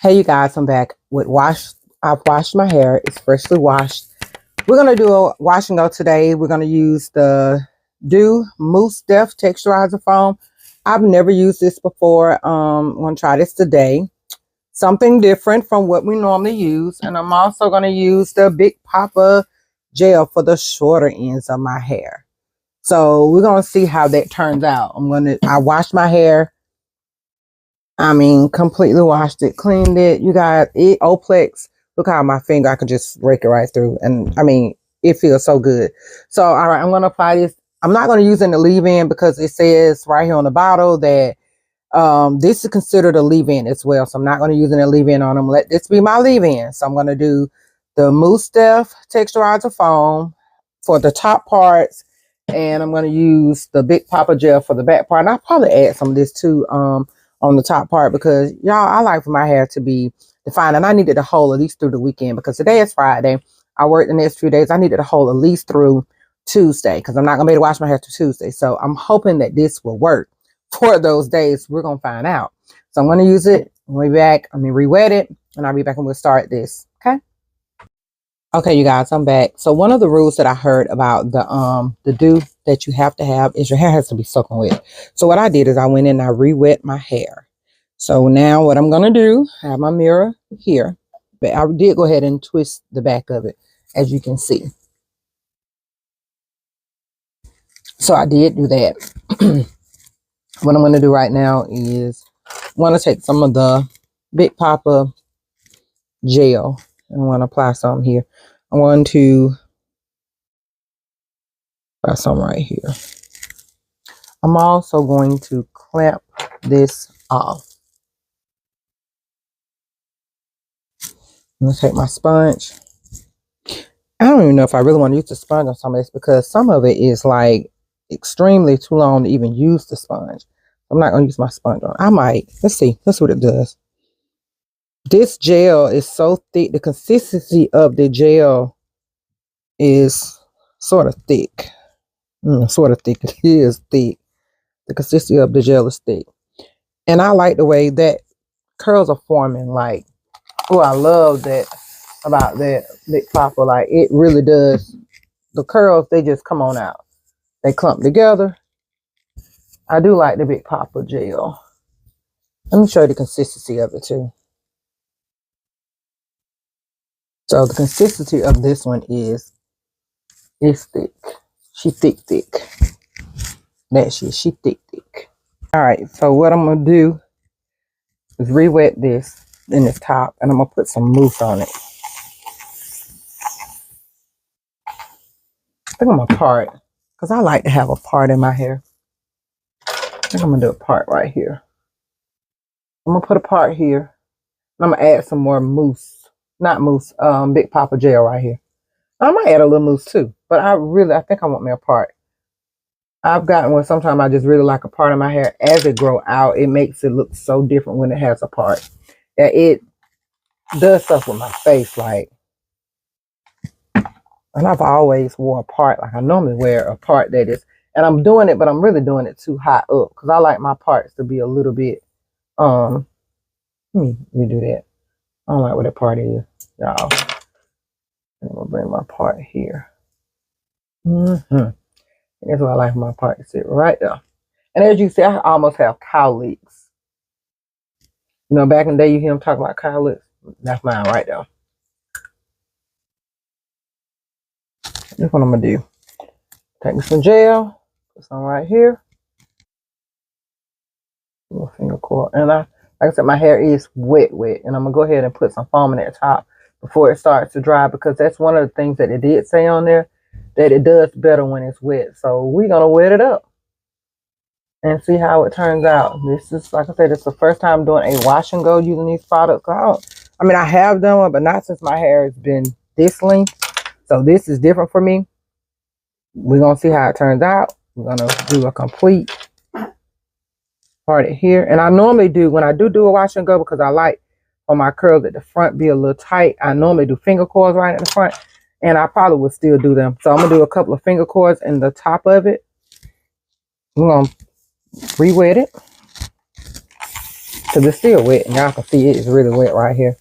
Hey you guys, I'm back with I've washed my hair. It's freshly washed. We're gonna do a wash and go today. We're gonna use the doux Mousse Def Texturizer Foam. I've never used this before. I'm gonna try this today. Something different from what we normally use. And I'm also gonna use the Big Poppa gel for the shorter ends of my hair. So we're gonna see how that turns out. I washed my hair. Completely washed it, cleaned it. You got it, Oplex. Look how my finger, I could just rake it right through. And it feels so good. So, all right, I'm going to apply this. I'm not going to use it in the leave-in because it says right here on the bottle that this is considered a leave-in as well. So I'm not going to use it in a leave-in on them. Let this be my leave-in. So I'm going to do the Mousse Def Texturizer Foam for the top parts. And I'm going to use the Big Poppa gel for the back part. And I'll probably add some of this too. On the top part because y'all, I like for my hair to be defined, and I needed to hold at least through the weekend because today is Friday. I work the next few days. I needed to hold at least through Tuesday because I'm not gonna be able to wash my hair till Tuesday. So I'm hoping that this will work for those days. We're gonna find out. So I'm gonna use it. We'll be back. Re-wet it, and I'll be back and we'll start this. Okay. Okay, you guys, I'm back. So one of the rules that I heard about the doux that you have to have is your hair has to be soaking wet. So what I did is I went in and I re-wet my hair. So now what I'm gonna do, I have my mirror here, but I did go ahead and twist the back of it, as you can see. So I did do that. What I'm gonna do right now is I want to take some of the Big Poppa gel and I want to apply some here. I want to apply some right here. I'm also going to clamp this off. I'm going to take my sponge. I don't even know if I really want to use the sponge on some of this because some of it is like extremely too long to even use the sponge. I'm not going to use my sponge on. I might. Let's see. That's what it does. This gel is so thick. The consistency of the gel is sort of thick. Sort of thick. It is thick. The consistency of the gel is thick. And I like the way that curls are forming. Like, oh, I love that about that Big Poppa. Like, it really does. The curls, they just come on out. They clump together. I do like the Big Poppa gel. Let me show you the consistency of it too. So the consistency of this one is thick. She thick. That she thick. All right, so what I'm gonna do is re-wet this in this top, and I'm gonna put some mousse on it. I think I'm gonna part because I like to have a part in my hair. I think I'm gonna do a part right here. I'm gonna put a part here. And I'm gonna add some more mousse. Not mousse, Big Poppa gel right here. I might add a little mousse too, but I think I want me a part. I've gotten where sometimes I just really like a part of my hair. As it grow out, it makes it look so different when it has a part. Yeah, it does stuff with my face, like, and I've always wore a part. Like I normally wear a part that is, and I'm doing it, but I'm really doing it too high up because I like my parts to be a little bit, let me redo that. I don't like what that part is, y'all. I'm gonna bring my part here. That's where I like my part to sit right there. And as you see, I almost have cowlicks. You know, back in the day, you hear them talk about cowlicks. That's mine right there. That's what I'm gonna do. Take me some gel, put some right here. A little finger cord, and like I said, my hair is wet, and I'm gonna go ahead and put some foam in that top before it starts to dry because that's one of the things that it did say on there, that it does better when it's wet. So we're gonna wet it up and see how it turns out. This is, like I said, it's the first time doing a wash and go using these products. I have done one, but not since my hair has been this length. So this is different for me. We're gonna see how it turns out. We're gonna do a complete part here. And I normally do, when I do a wash and go, because I like on my curls at the front be a little tight, I normally do finger cords right at the front, and I probably will still do them. So I'm gonna do a couple of finger cords in the top of it. I'm gonna re-wet it. Because it's still wet, and y'all can see it's really wet right here.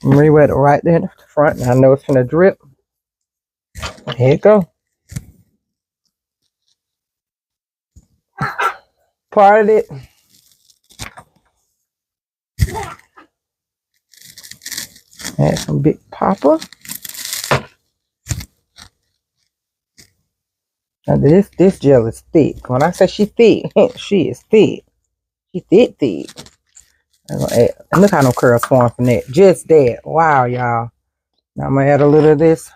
I'm really wet right there in the front, and I know it's gonna drip. Here it go. Parted it. Add some big Poppa. Now this gel is thick. When I say she thick, she is thick. She thick. I'm gonna add, and look how no curls form from that. Just that. Wow, y'all. Now I'm gonna add a little of this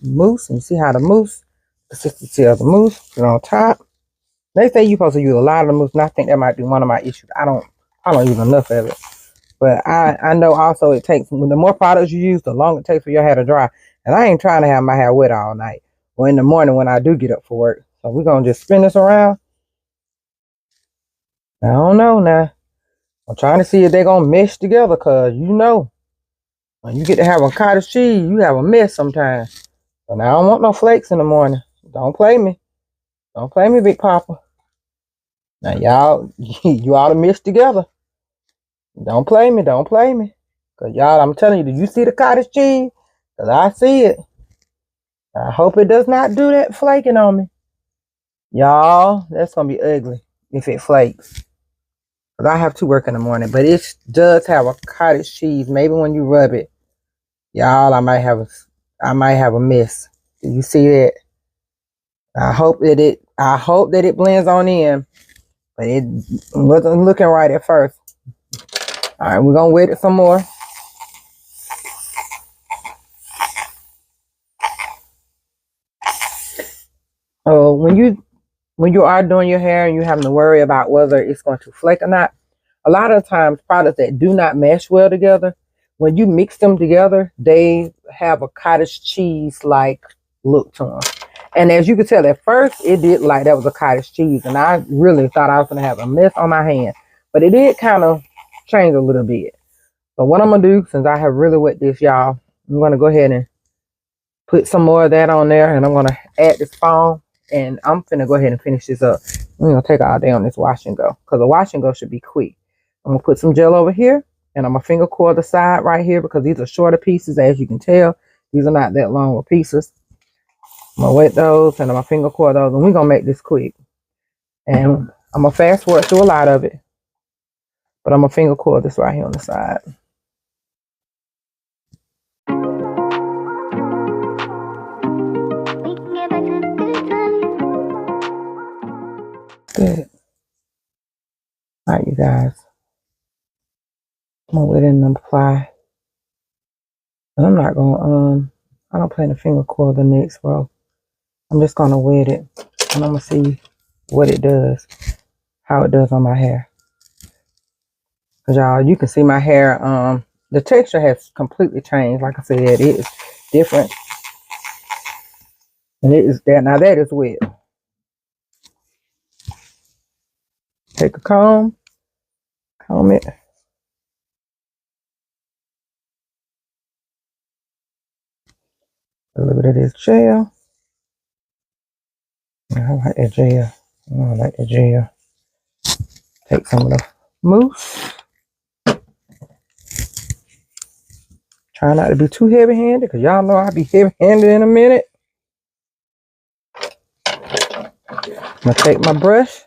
mousse, and you see how the mousse, consistency of the mousse, put it on top. They say you're supposed to use a lot of the mousse, and I think that might be one of my issues. I don't use enough of it. But I know also it takes, when the more products you use, the longer it takes for your hair to dry. And I ain't trying to have my hair wet all night or in the morning when I do get up for work. So we're going to just spin this around. I don't know now. I'm trying to see if they're going to mesh together, because you know, when you get to have a cottage cheese, you have a mess sometimes. But I don't want no flakes in the morning. Don't play me. Don't play me, Big Poppa. Now, y'all, you ought to mix together. Don't play me. Don't play me. Because, y'all, I'm telling you, do you see the cottage cheese? Because I see it. I hope it does not do that flaking on me. Y'all, that's going to be ugly if it flakes. Because I have to work in the morning. But it does have a cottage cheese. Maybe when you rub it, y'all, I might have a mess. Do you see that? I hope that it blends on in. But it wasn't looking right at first. All right, we're going to wet it some more. Oh, when you are doing your hair and you're having to worry about whether it's going to flake or not, a lot of times products that do not mesh well together, when you mix them together, they have a cottage cheese-like look to them. And as you can tell, at first, it did like that was a cottage cheese. And I really thought I was going to have a mess on my hand. But it did kind of change a little bit. But what I'm going to do, since I have really wet this, y'all, I'm going to go ahead and put some more of that on there. And I'm going to add this foam. And I'm finna go ahead and finish this up. I'm going to take all day on this wash and go. Because the wash and go should be quick. I'm going to put some gel over here. And I'm going to finger core the side right here. Because these are shorter pieces, as you can tell. These are not that long of pieces. I'm going to wet those. And I'm going to finger core those. And we're going to make this quick. And I'm going to fast forward through a lot of it. But I'm going to finger core this right here on the side. Good. All right, you guys. I'm gonna let it apply. And I'm not gonna I don't plan to finger coil the next row. I'm just gonna wet it, and I'm gonna see what it does, how it does on my hair. Cause y'all, you can see my hair. The texture has completely changed. Like I said, it is different, and it is that. Now that is wet. Take a comb it. A little bit of this gel. I like that gel. I like that gel. Take some of the mousse. Try not to be too heavy-handed, because y'all know I'll be heavy-handed in a minute. I'm going to take my brush.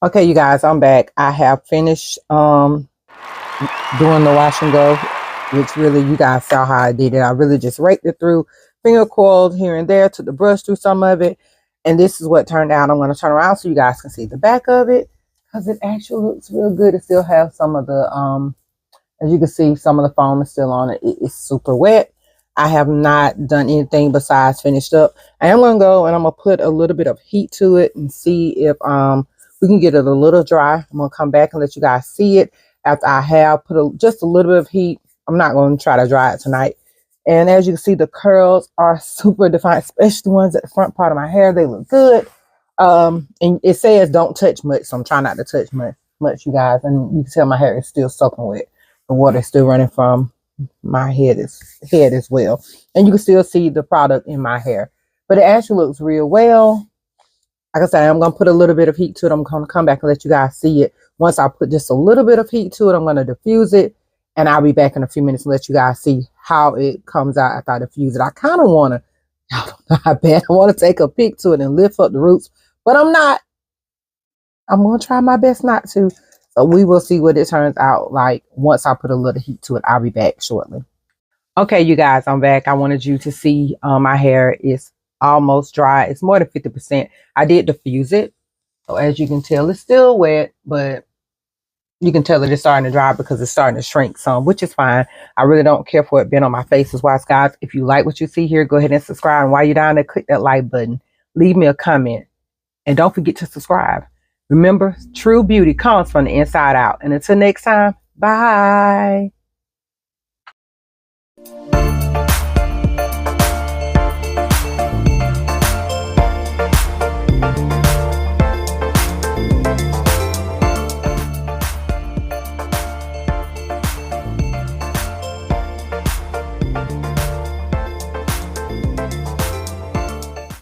Okay, you guys, I'm back. I have finished doing the wash and go, which really, you guys saw how I did it. I really just raked it through, finger coiled here and there, took the brush through some of it, and this is what turned out. I'm going to turn around so you guys can see the back of it, because it actually looks real good. It still has some of the as you can see, some of the foam is still on it. It is super wet. I have not done anything besides finished up. I am going to go and I'm going to put a little bit of heat to it and see if we can get it a little dry. I'm going to come back and let you guys see it after I have put just a little bit of heat. I'm not going to try to dry it tonight. And as you can see, the curls are super defined, especially the ones at the front part of my hair. They look good. And it says don't touch much, so I'm trying not to touch much, you guys. And you can tell my hair is still soaking wet. The water is still running from my head as well. And you can still see the product in my hair. But it actually looks real well. Like I said, I'm going to put a little bit of heat to it. I'm going to come back and let you guys see it. Once I put just a little bit of heat to it, I'm going to diffuse it. And I'll be back in a few minutes and let you guys see how it comes out after I diffuse it. I kind of want to, I don't know how bad I want to take a pic to it and lift up the roots. But I'm not. I'm going to try my best not to. So we will see what it turns out like once I put a little heat to it. I'll be back shortly. Okay, you guys, I'm back. I wanted you to see my hair is almost dry. It's more than 50%. I did diffuse it. So as you can tell, it's still wet, but you can tell that it's starting to dry because it's starting to shrink some, which is fine. I really don't care for it being on my face as well. Guys, if you like what you see here, go ahead and subscribe. And while you're down there, click that like button. Leave me a comment. And don't forget to subscribe. Remember, true beauty comes from the inside out. And until next time, bye.